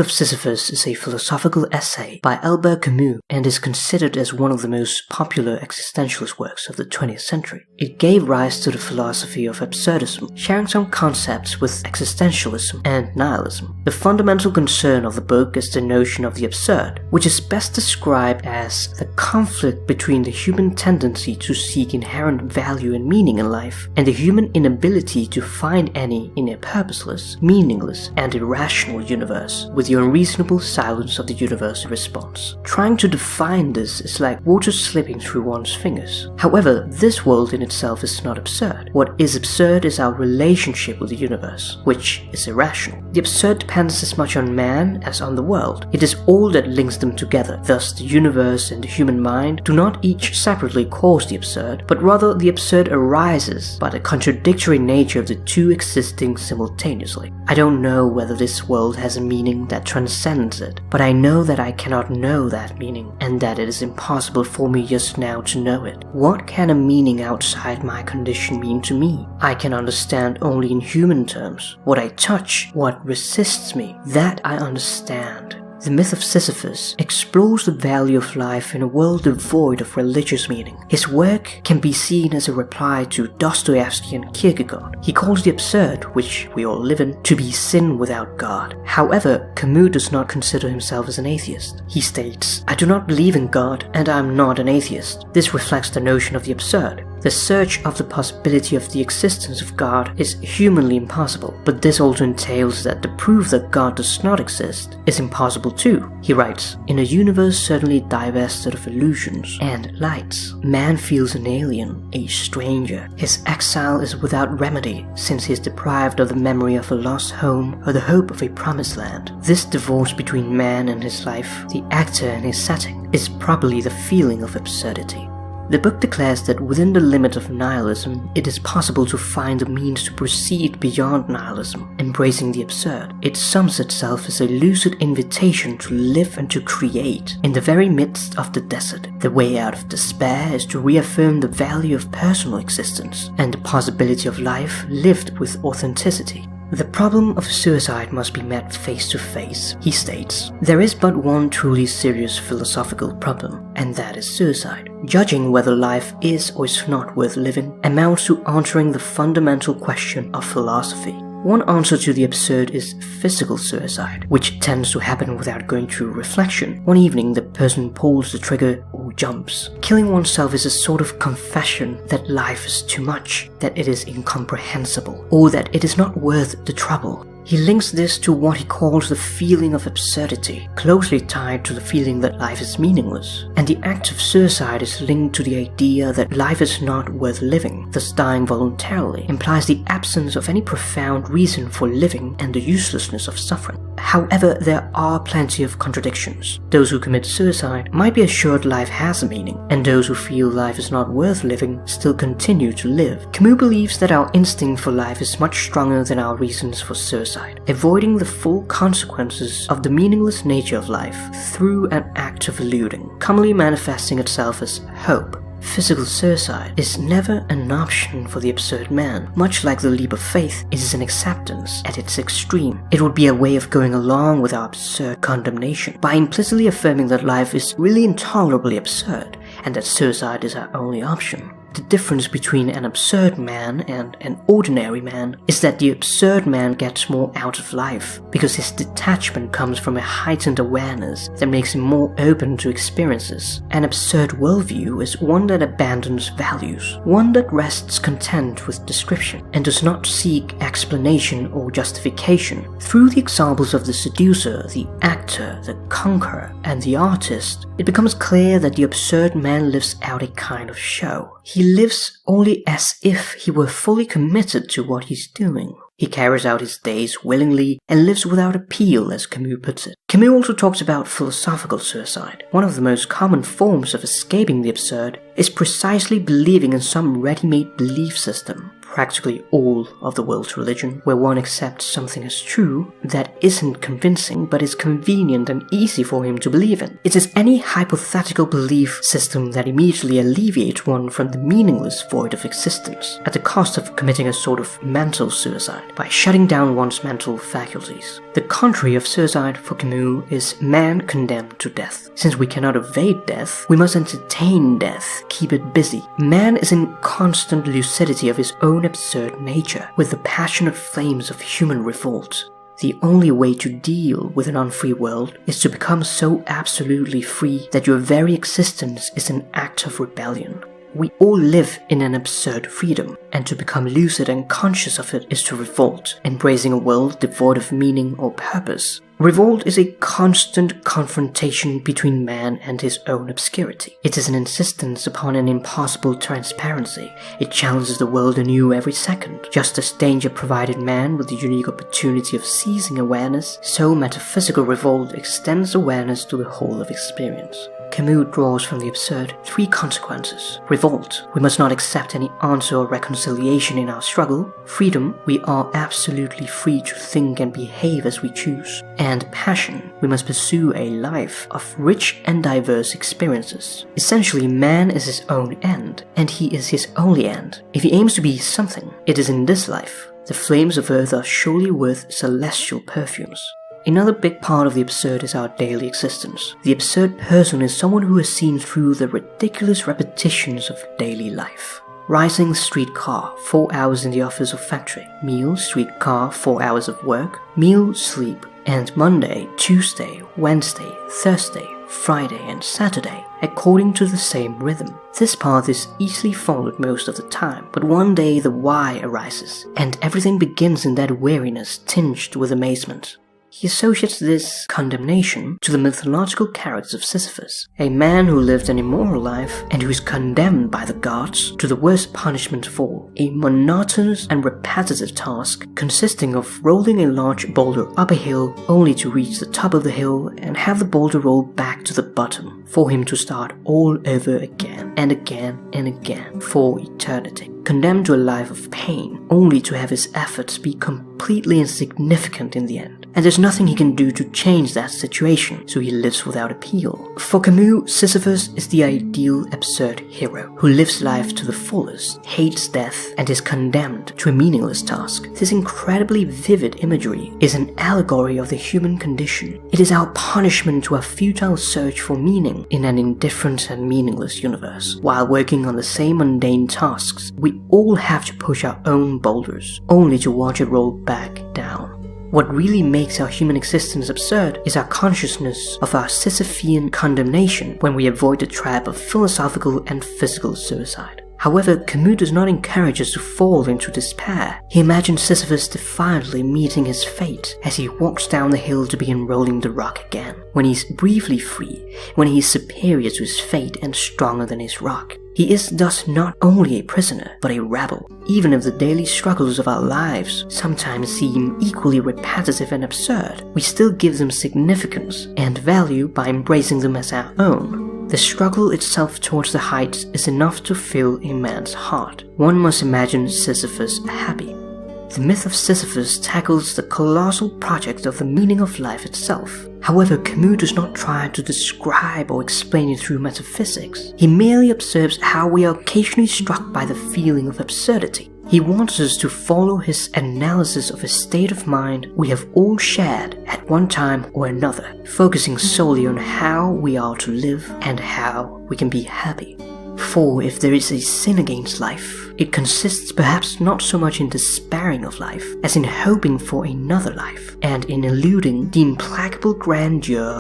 of Sisyphus is a philosophical essay by Albert Camus and is considered as one of the most popular existentialist works of the 20th century. It gave rise to the philosophy of absurdism, sharing some concepts with existentialism and nihilism. The fundamental concern of the book is the notion of the absurd, which is best described as the conflict between the human tendency to seek inherent value and meaning in life and the human inability to find any in a purposeless, meaningless, and irrational universe, with the unreasonable silence of the universe in response. Trying to define this is like water slipping through one's fingers. However, this world in itself is not absurd. What is absurd is our relationship with the universe, which is irrational. The absurd depends as much on man as on the world. It is all that links them together. Thus, the universe and the human mind do not each separately cause the absurd, but rather the absurd arises by the contradictory nature of the two existing simultaneously. I don't know whether this world has a meaning that transcends it, but I know that I cannot know that meaning, and that it is impossible for me just now to know it. What can a meaning outside my condition mean to me? I can understand only in human terms. What I touch, what resists me, that I understand. The Myth of Sisyphus explores the value of life in a world devoid of religious meaning. His work can be seen as a reply to Dostoevsky and Kierkegaard. He calls the absurd, which we all live in, to be sin without God. However, Camus does not consider himself as an atheist. He states, "I do not believe in God, and I am not an atheist." This reflects the notion of the absurd. The search of the possibility of the existence of God is humanly impossible, but this also entails that the proof that God does not exist is impossible too. He writes, "In a universe certainly divested of illusions and lights, man feels an alien, a stranger. His exile is without remedy, since he is deprived of the memory of a lost home or the hope of a promised land. This divorce between man and his life, the actor and his setting, is probably the feeling of absurdity." The book declares that within the limit of nihilism, it is possible to find the means to proceed beyond nihilism, embracing the absurd. It sums itself as a lucid invitation to live and to create in the very midst of the desert. The way out of despair is to reaffirm the value of personal existence and the possibility of life lived with authenticity. The problem of suicide must be met face to face, he states. There is but one truly serious philosophical problem, and that is suicide. Judging whether life is or is not worth living amounts to answering the fundamental question of philosophy. One answer to the absurd is physical suicide, which tends to happen without going through reflection. One evening, the person pulls the trigger or jumps. Killing oneself is a sort of confession that life is too much, that it is incomprehensible, or that it is not worth the trouble. He links this to what he calls the feeling of absurdity, closely tied to the feeling that life is meaningless. And the act of suicide is linked to the idea that life is not worth living. Thus, dying voluntarily implies the absence of any profound reason for living and the uselessness of suffering. However, there are plenty of contradictions. Those who commit suicide might be assured life has a meaning, and those who feel life is not worth living still continue to live. Camus believes that our instinct for life is much stronger than our reasons for suicide. Avoiding the full consequences of the meaningless nature of life through an act of eluding, commonly manifesting itself as hope. Physical suicide is never an option for the absurd man. Much like the leap of faith, it is an acceptance at its extreme. It would be a way of going along with our absurd condemnation by implicitly affirming that life is really intolerably absurd and that suicide is our only option. The difference between an absurd man and an ordinary man is that the absurd man gets more out of life because his detachment comes from a heightened awareness that makes him more open to experiences. An absurd worldview is one that abandons values, one that rests content with description and does not seek explanation or justification. Through the examples of the seducer, the actor, the conqueror, and the artist, it becomes clear that the absurd man lives out a kind of show. He lives only as if he were fully committed to what he's doing. He carries out his days willingly and lives without appeal, as Camus puts it. Camus also talks about philosophical suicide. One of the most common forms of escaping the absurd is precisely believing in some ready-made belief system, practically all of the world's religion, where one accepts something as true that isn't convincing but is convenient and easy for him to believe in. It is any hypothetical belief system that immediately alleviates one from the meaningless void of existence, at the cost of committing a sort of mental suicide by shutting down one's mental faculties. The contrary of suicide for Camus is man condemned to death. Since we cannot evade death, we must entertain death, keep it busy. Man is in constant lucidity of his own absurd nature, with the passionate flames of human revolt. The only way to deal with an unfree world is to become so absolutely free that your very existence is an act of rebellion. We all live in an absurd freedom, and to become lucid and conscious of it is to revolt, embracing a world devoid of meaning or purpose. Revolt is a constant confrontation between man and his own obscurity. It is an insistence upon an impossible transparency. It challenges the world anew every second. Just as danger provided man with the unique opportunity of seizing awareness, so metaphysical revolt extends awareness to the whole of experience. Camus draws from the absurd 3 consequences. Revolt, we must not accept any answer or reconciliation in our struggle. Freedom, we are absolutely free to think and behave as we choose. And passion, we must pursue a life of rich and diverse experiences. Essentially, man is his own end, and he is his only end. If he aims to be something, it is in this life. The flames of earth are surely worth celestial perfumes. Another big part of the absurd is our daily existence. The absurd person is someone who has seen through the ridiculous repetitions of daily life. Rising, streetcar, 4 hours in the office or factory. Meal, streetcar, 4 hours of work. Meal, sleep. And Monday, Tuesday, Wednesday, Thursday, Friday and Saturday, according to the same rhythm. This path is easily followed most of the time, but one day the why arises, and everything begins in that weariness tinged with amazement. He associates this condemnation to the mythological character of Sisyphus, a man who lived an immoral life and who is condemned by the gods to the worst punishment of all, a monotonous and repetitive task consisting of rolling a large boulder up a hill only to reach the top of the hill and have the boulder roll back to the bottom for him to start all over again and again and again for eternity. Condemned to a life of pain, only to have his efforts be completely insignificant in the end. And there's nothing he can do to change that situation, so he lives without appeal. For Camus, Sisyphus is the ideal absurd hero, who lives life to the fullest, hates death, and is condemned to a meaningless task. This incredibly vivid imagery is an allegory of the human condition. It is our punishment to our futile search for meaning in an indifferent and meaningless universe. While working on the same mundane tasks, we all have to push our own boulders, only to watch it roll back down. What really makes our human existence absurd is our consciousness of our Sisyphean condemnation when we avoid the trap of philosophical and physical suicide. However, Camus does not encourage us to fall into despair. He imagines Sisyphus defiantly meeting his fate as he walks down the hill to begin rolling the rock again. When he's briefly free, when he is superior to his fate and stronger than his rock. He is thus not only a prisoner, but a rebel. Even if the daily struggles of our lives sometimes seem equally repetitive and absurd, we still give them significance and value by embracing them as our own. The struggle itself towards the heights is enough to fill a man's heart. One must imagine Sisyphus happy. The myth of Sisyphus tackles the colossal project of the meaning of life itself. However, Camus does not try to describe or explain it through metaphysics. He merely observes how we are occasionally struck by the feeling of absurdity. He wants us to follow his analysis of a state of mind we have all shared at one time or another, focusing solely on how we are to live and how we can be happy. For if there is a sin against life, it consists perhaps not so much in despairing of life as in hoping for another life, and in eluding the implacable grandeur